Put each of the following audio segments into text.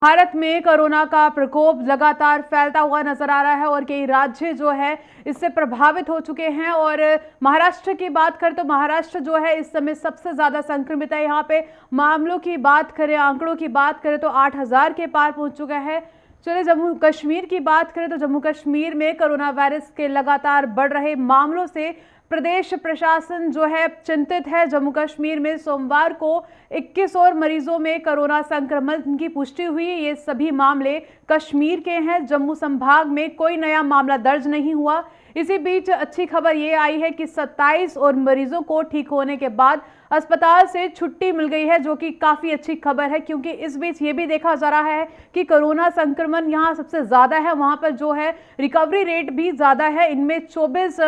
भारत में कोरोना का प्रकोप लगातार फैलता हुआ नजर आ रहा है और कई राज्य जो है इससे प्रभावित हो चुके हैं। और महाराष्ट्र की बात करें तो महाराष्ट्र जो है इस समय सबसे ज्यादा संक्रमित है। यहाँ पे मामलों की बात करें, आंकड़ों की बात करें तो 8,000 के पार पहुंच चुका है। चलिए जम्मू कश्मीर की बात करें तो जम्मू कश्मीर में कोरोना वायरस के लगातार बढ़ रहे मामलों से प्रदेश प्रशासन जो है चिंतित है। जम्मू कश्मीर में सोमवार को 21 और मरीजों में कोरोना संक्रमण की पुष्टि हुई। ये सभी मामले कश्मीर के हैं। जम्मू संभाग में कोई नया मामला दर्ज नहीं हुआ। इसी बीच अच्छी खबर ये आई है कि 27 और मरीजों को ठीक होने के बाद अस्पताल से छुट्टी मिल गई है, जो कि काफी अच्छी खबर है, क्योंकि इस बीच ये भी देखा जा रहा है कि कोरोना संक्रमण यहाँ सबसे ज्यादा है। वहां पर जो है रिकवरी रेट भी ज्यादा है। इनमें 24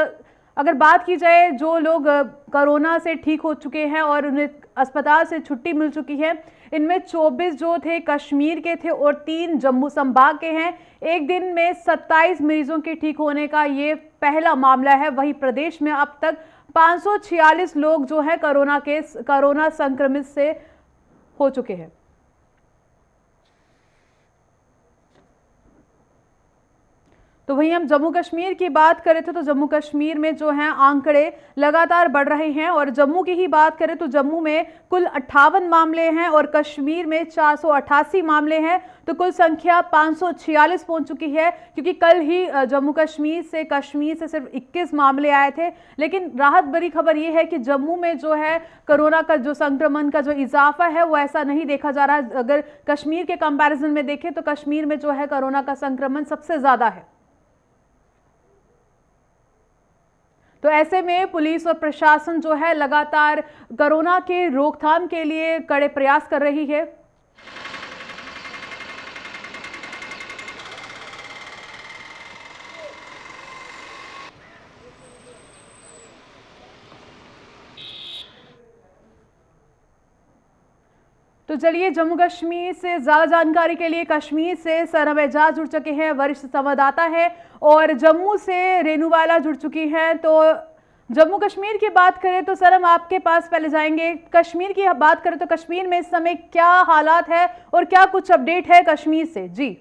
अगर बात की जाए जो लोग कोरोना से ठीक हो चुके हैं और उन्हें अस्पताल से छुट्टी मिल चुकी है, इनमें 24 जो थे कश्मीर के थे और 3 जम्मू संभाग के हैं। एक दिन में 27 मरीजों के ठीक होने का ये पहला मामला है। वहीं प्रदेश में अब तक 546 लोग जो है कोरोना संक्रमित से हो चुके हैं। तो वहीं हम जम्मू कश्मीर की बात करें तो जम्मू कश्मीर में जो है आंकड़े लगातार बढ़ रहे हैं। और जम्मू की ही बात करें तो जम्मू में कुल 58 मामले हैं और कश्मीर में 488 मामले हैं। तो कुल संख्या 546 पहुंच चुकी है, क्योंकि कल ही जम्मू कश्मीर से सिर्फ 21 मामले आए थे। लेकिन राहत भरी खबर यह है कि जम्मू में जो है कोरोना का जो संक्रमण का जो इजाफा है वो ऐसा नहीं देखा जा रहा। अगर कश्मीर के कंपैरिजन में देखें तो कश्मीर में जो है कोरोना का संक्रमण सबसे ज्यादा है। तो ऐसे में पुलिस और प्रशासन जो है लगातार कोरोना के रोकथाम के लिए कड़े प्रयास कर रही है। तो चलिए जम्मू कश्मीर से ज्यादा जानकारी के लिए कश्मीर से सरम एजाज जुड़ चुके हैं, वरिष्ठ संवाददाता है, और जम्मू से रेणुवाला जुड़ चुकी हैं। तो जम्मू कश्मीर की बात करें तो सरम आपके पास पहले जाएंगे। कश्मीर की बात करें तो कश्मीर में इस समय क्या हालात है और क्या कुछ अपडेट है कश्मीर से? जी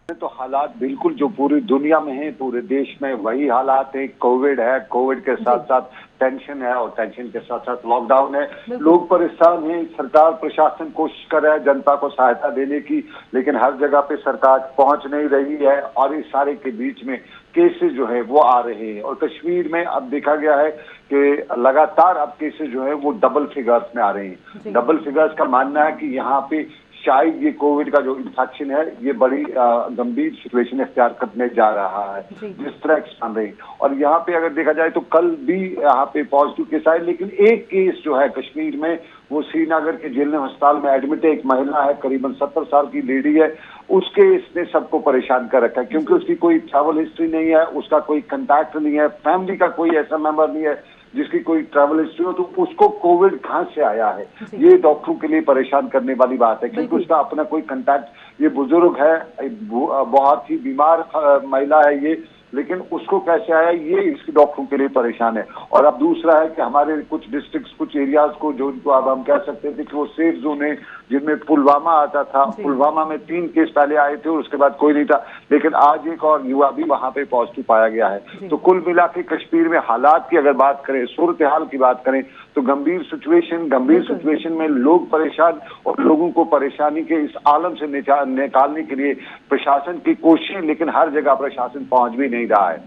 तो हालात बिल्कुल जो पूरी दुनिया में है, पूरे देश में वही हालात है। कोविड है, कोविड के साथ साथ टेंशन है और टेंशन के साथ साथ लॉकडाउन है। लोग परेशान हैं। सरकार प्रशासन कोशिश कर रहा है जनता को सहायता देने की, लेकिन हर जगह पे सरकार पहुंच नहीं रही है। और इस सारे के बीच में केसेस जो है वो आ रहे हैं और कश्मीर में अब देखा गया है कि लगातार अब केसेस जो है वो डबल फिगर्स में आ रहे हैं। डबल फिगर्स का मानना है कि यहाँ पे शायद ये कोविड का जो इन्फेक्शन है ये बड़ी गंभीर सिचुएशन इख्तियार करने जा रहा है, जिस तरह एक्सपांड रही। और यहाँ पे अगर देखा जाए तो कल भी यहाँ पे पॉजिटिव केस आए, लेकिन एक केस जो है कश्मीर में वो श्रीनगर के जेल अस्पताल में एडमिट है। एक महिला है, करीबन 70 साल की लेडी है। उसके इसने सबको परेशान कर रखा है, क्योंकि उसकी कोई ट्रैवल हिस्ट्री नहीं है, उसका कोई कंटैक्ट नहीं है, फैमिली का कोई ऐसा मेंबर नहीं है जिसकी कोई ट्रैवल हिस्ट्री हो, तो उसको कोविड कहां से आया है, ये डॉक्टरों के लिए परेशान करने वाली बात है। क्योंकि उसका अपना कोई कंटैक्ट, ये बुजुर्ग है, बहुत ही बीमार महिला है ये, लेकिन उसको कैसे आया ये इसके डॉक्टरों के लिए परेशान है। और अब दूसरा है कि हमारे कुछ डिस्ट्रिक्ट्स, कुछ एरियाज को जो इनको अब हम कह सकते थे कि वो सेफ जोन है, जिनमें पुलवामा आता था। पुलवामा में 3 केस पहले आए थे और उसके बाद कोई नहीं था, लेकिन आज एक और युवा भी वहां पे पॉजिटिव पाया गया है। तो कुल मिला के कश्मीर में हालात की अगर बात करें, सूरत हाल की बात करें तो गंभीर सिचुएशन में लोग परेशान, और लोगों को परेशानी के इस आलम से निकालने के लिए प्रशासन की कोशिश, लेकिन हर जगह प्रशासन पहुंच भी नहीं रहा है।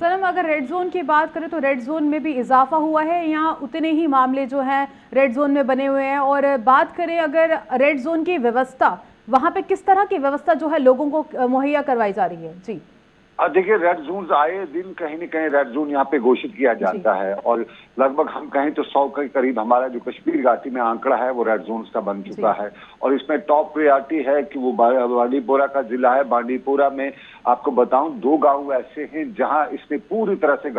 सर, अगर रेड जोन की बात करें तो रेड जोन में भी इजाफा हुआ है, यहाँ उतने ही मामले जो हैं रेड जोन में बने हुए हैं। और बात करें अगर रेड जोन की व्यवस्था, वहां पे किस तरह की व्यवस्था जो है लोगों को मुहैया करवाई जा रही है? जी देखिए, रेड जोन आए दिन कहीं न कहीं रेड जोन यहाँ पे घोषित किया जाता है, और लगभग हम कहें तो 100 के करीब हमारा जो कश्मीर घाटी में आंकड़ा है वो रेड जोन का बन चुका है। और इसमें टॉप प्रायोरिटी है कि वो बांडीपोरा का जिला है। बांडीपोरा में आपको बताऊं 2 गांव ऐसे हैं जहां इसने पूरी तरह से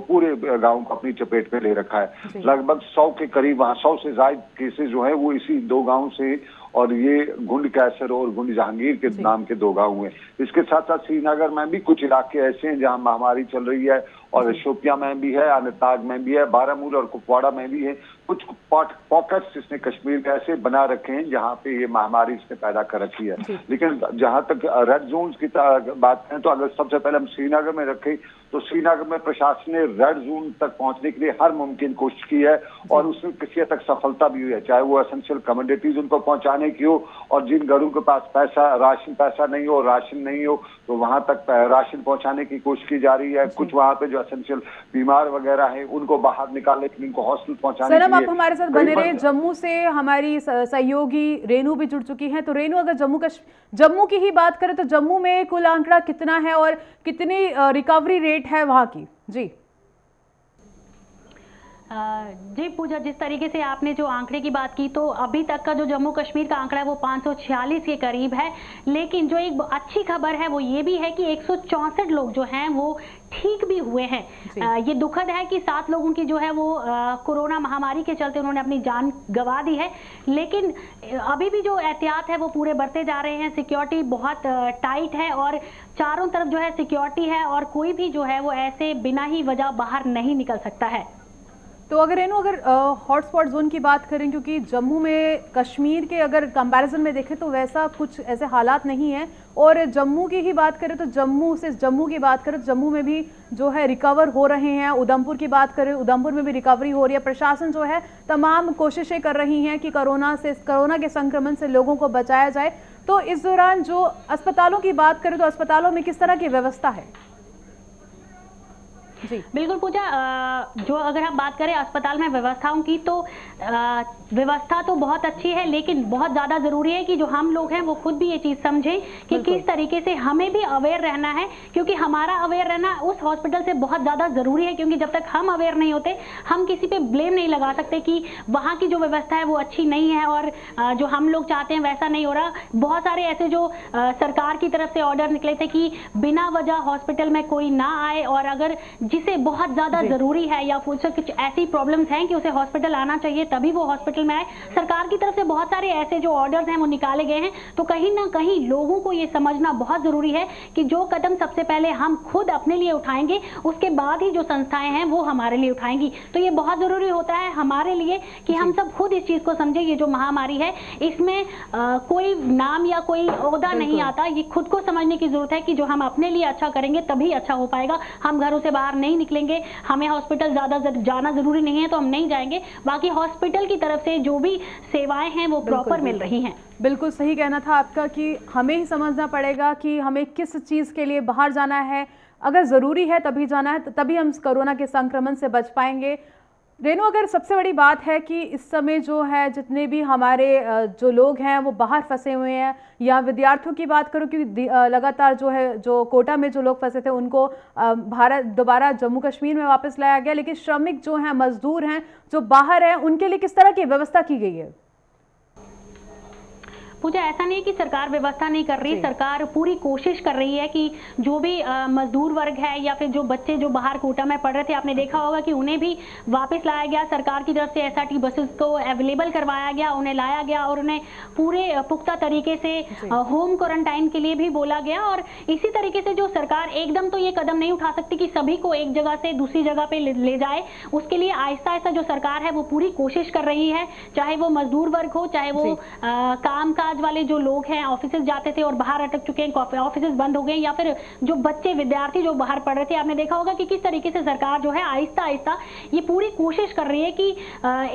पूरे गांव को अपनी चपेट में ले रखा है। लगभग 100 के करीब, वहां 100 से ज्यादा केसेज जो है वो इसी 2 गांव से, और ये गुंड कैसर और गुंड जहांगीर के नाम के 2 गांव हुए। इसके साथ साथ श्रीनगर में भी कुछ इलाके ऐसे हैं जहां महामारी चल रही है और शोपियां में भी है, अनंतनाग में भी है, बारामूला और कुपवाड़ा में भी है। कुछ पॉकेट्स इसने कश्मीर में ऐसे बना रखे हैं जहां पे ये महामारी इसने पैदा कर रखी है। लेकिन जहां तक रेड जोन की बात करें तो अगर सबसे पहले हम श्रीनगर में रखें तो श्रीनगर में प्रशासन ने रेड जोन तक पहुंचने के लिए हर मुमकिन कोशिश की है और उसमें किसी हद तक सफलता भी हुई है, चाहे वो एसेंशियल कमोडिटीज उनको पहुंचाने की हो और जिन घरों के पास पैसा नहीं हो, राशन नहीं हो, तो वहां तक राशन पहुंचाने की कोशिश की जा रही है। कुछ वहां पे जो एसेंशियल बीमार वगैरह है उनको बाहर निकालने के लिए, उनको हॉस्पिटल पहुंचाने के लिए। आप हमारे साथ बने रहे। जम्मू से हमारी सहयोगी रेनू भी जुड़ चुकी हैं। तो रेनू, अगर जम्मू की ही बात करें तो जम्मू में कुल आंकड़ा कितना है और कितनी रिकवरी रेट है वहां की? जी जी पूजा, जिस तरीके से आपने जो आंकड़े की बात की तो अभी तक का जो जम्मू कश्मीर का आंकड़ा है वो 546 के करीब है। लेकिन जो एक अच्छी खबर है वो ये भी है कि 164 लोग जो हैं वो ठीक भी हुए हैं। ये दुखद है कि 7 लोगों की जो है वो कोरोना महामारी के चलते उन्होंने अपनी जान गंवा दी है। लेकिन अभी भी जो एहतियात है वो पूरे बरते जा रहे हैं। सिक्योरिटी बहुत टाइट है और चारों तरफ जो है सिक्योरिटी है और कोई भी जो है वो ऐसे बिना ही वजह बाहर नहीं निकल सकता है। तो अगर हॉटस्पॉट जोन की बात करें, क्योंकि जम्मू में कश्मीर के अगर कंपैरिजन में देखें तो वैसा कुछ ऐसे हालात नहीं है, और जम्मू की ही बात करें तो जम्मू की बात करें तो जम्मू में भी जो है रिकवर हो रहे हैं। उधमपुर की बात करें, उधमपुर में भी रिकवरी हो रही है। प्रशासन जो है तमाम कोशिशें कर रही हैं कि कोरोना के संक्रमण से लोगों को बचाया जाए। तो इस दौरान जो अस्पतालों की बात करें तो अस्पतालों में किस तरह की व्यवस्था है? जी बिल्कुल पूजा, जो अगर हम बात करें अस्पताल में व्यवस्थाओं की तो व्यवस्था तो बहुत अच्छी है, लेकिन बहुत ज़्यादा ज़रूरी है कि जो हम लोग हैं वो खुद भी ये चीज़ समझें कि किस तरीके से हमें भी अवेयर रहना है, क्योंकि हमारा अवेयर रहना उस हॉस्पिटल से बहुत ज़्यादा ज़रूरी है। क्योंकि जब तक हम अवेयर नहीं होते हम किसी पे ब्लेम नहीं लगा सकते कि वहाँ की जो व्यवस्था है वो अच्छी नहीं है और जो हम लोग चाहते हैं वैसा नहीं हो रहा। बहुत सारे ऐसे जो सरकार की तरफ से ऑर्डर निकले थे कि बिना वजह हॉस्पिटल में कोई ना आए, और अगर जिसे बहुत ज्यादा जरूरी है या फिर कुछ ऐसी प्रॉब्लम्स हैं कि उसे हॉस्पिटल आना चाहिए तभी वो हॉस्पिटल में आए। सरकार की तरफ से बहुत सारे ऐसे जो ऑर्डर्स हैं वो निकाले गए हैं। तो कहीं ना कहीं लोगों को ये समझना बहुत जरूरी है कि जो कदम सबसे पहले हम खुद अपने लिए उठाएंगे उसके बाद ही जो संस्थाएं हैं वो हमारे लिए उठाएंगी। तो ये बहुत जरूरी होता है हमारे लिए कि हम सब खुद इस चीज को समझे। ये जो महामारी है इसमें कोई नाम या कोई ओहदा नहीं आता। ये खुद को समझने की जरूरत है कि जो हम अपने लिए अच्छा करेंगे तभी अच्छा हो पाएगा। हम घरों से बाहर नहीं निकलेंगे, हमें हॉस्पिटल ज्यादा जाना जरूरी नहीं है तो हम नहीं जाएंगे। बाकी हॉस्पिटल की तरफ से जो भी सेवाएं हैं वो प्रॉपर मिल रही हैं। बिल्कुल सही कहना था आपका कि हमें ही समझना पड़ेगा कि हमें किस चीज़ के लिए बाहर जाना है। अगर ज़रूरी है तभी जाना है, तभी हम कोरोना के संक्रमण से बच पाएंगे। रेनू, अगर सबसे बड़ी बात है कि इस समय जो है जितने भी हमारे जो लोग हैं वो बाहर फंसे हुए हैं, या विद्यार्थियों की बात करूं कि लगातार जो है जो कोटा में जो लोग फंसे थे उनको भारत दोबारा जम्मू कश्मीर में वापस लाया गया, लेकिन श्रमिक जो हैं, मजदूर हैं जो बाहर हैं, उनके लिए किस तरह की व्यवस्था की गई है? पूजा, ऐसा नहीं है कि सरकार व्यवस्था नहीं कर रही। सरकार पूरी कोशिश कर रही है कि जो भी मजदूर वर्ग है या फिर जो बच्चे जो बाहर कोटा में पढ़ रहे थे, आपने देखा होगा कि उन्हें भी वापस लाया गया। सरकार की तरफ से एसआरटी बसेस को अवेलेबल करवाया गया, उन्हें लाया गया और उन्हें पूरे पुख्ता तरीके से होम क्वारंटाइन के लिए भी बोला गया। और इसी तरीके से जो सरकार एकदम तो ये कदम नहीं उठा सकती कि सभी को एक जगह से दूसरी जगह पे ले जाए। उसके लिए आहिस्ता आहिस्ता जो सरकार है वो पूरी कोशिश कर रही है, चाहे वो मजदूर वर्ग हो, चाहे वो काम वाले जो लोग हैं, ऑफिस जाते थे और बाहर अटक चुके हैं, ऑफिस बंद हो गए, या फिर जो बच्चे विद्यार्थी जो बाहर पढ़ रहे थे। आपने देखा होगा कि किस तरीके से सरकार जो है आहिस्ता आहिस्ता ये पूरी कोशिश कर रही है कि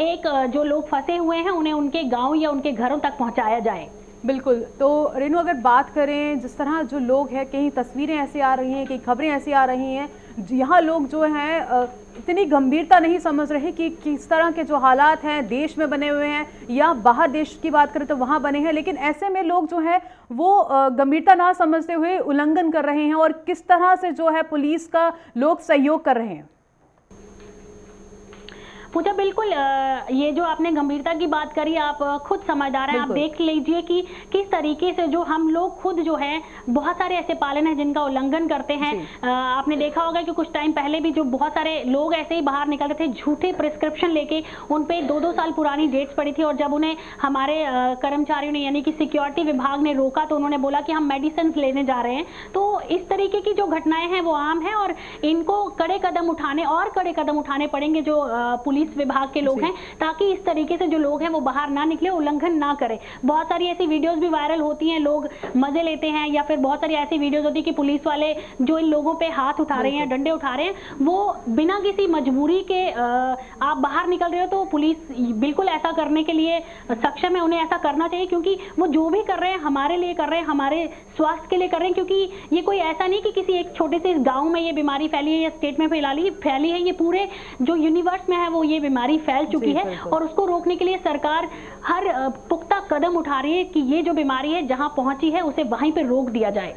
एक जो लोग फंसे हुए हैं उन्हें उनके गांव या उनके घरों तक पहुंचाया जाए। बिल्कुल। तो रेनू, अगर बात करें जिस तरह जो लोग हैं, कहीं तस्वीरें ऐसी आ रही हैं, कहीं खबरें ऐसी आ रही हैं, यहाँ लोग जो हैं इतनी गंभीरता नहीं समझ रहे कि किस तरह के जो हालात हैं देश में बने हुए हैं या बाहर देश की बात करें तो वहाँ बने हैं, लेकिन ऐसे में लोग जो है वो गंभीरता ना समझते हुए उल्लंघन कर रहे हैं, और किस तरह से जो है पुलिस का लोग सहयोग कर रहे हैं। पूजा बिल्कुल ये जो आपने गंभीरता की बात करी, आप खुद समझदार हैं, आप देख लीजिए कि किस तरीके से जो हम लोग खुद जो है बहुत सारे ऐसे पालन हैं जिनका उल्लंघन करते हैं। आपने देखा होगा कि कुछ टाइम पहले भी जो बहुत सारे लोग ऐसे ही बाहर निकल रहे थे झूठे प्रिस्क्रिप्शन लेके, उन पे 2-2 साल पुरानी डेट्स पड़ी थी और जब उन्हें हमारे कर्मचारियों ने यानी कि सिक्योरिटी विभाग ने रोका तो उन्होंने बोला कि हम मेडिसिन लेने जा रहे हैं। तो इस तरीके की जो घटनाएं हैं वो आम है और इनको कड़े कदम उठाने पड़ेंगे जो पुलिस विभाग के लोग हैं, ताकि इस तरीके से जो लोग हैं वो बाहर ना निकले, उल्लंघन ना करें। बहुत सारी ऐसी वीडियोस भी वायरल होती हैं, लोग मजे लेते हैं या फिर बहुत सारी ऐसी वीडियोस होती है कि पुलिस वाले जो इन लोगों पे हाथ उठा रहे हैं, डंडे उठा रहे हैं, वो बिना किसी मजबूरी के आप बाहर निकल रहे हो तो पुलिस बिल्कुल ऐसा करने के लिए सक्षम है, उन्हें ऐसा करना चाहिए क्योंकि वो जो भी कर रहे हैं हमारे लिए कर रहे हैं, हमारे स्वास्थ्य के लिए कर रहे हैं। क्योंकि ये कोई ऐसा नहीं कि किसी एक छोटे से गांव में ये बीमारी फैली है या स्टेट में फैली है, ये पूरे जो यूनिवर्स में है वो ये बीमारी फैल चुकी है और उसको रोकने के लिए सरकार हर पुख्ता कदम उठा रही है कि ये जो बीमारी है जहां पहुंची है उसे वहीं पे रोक दिया जाए।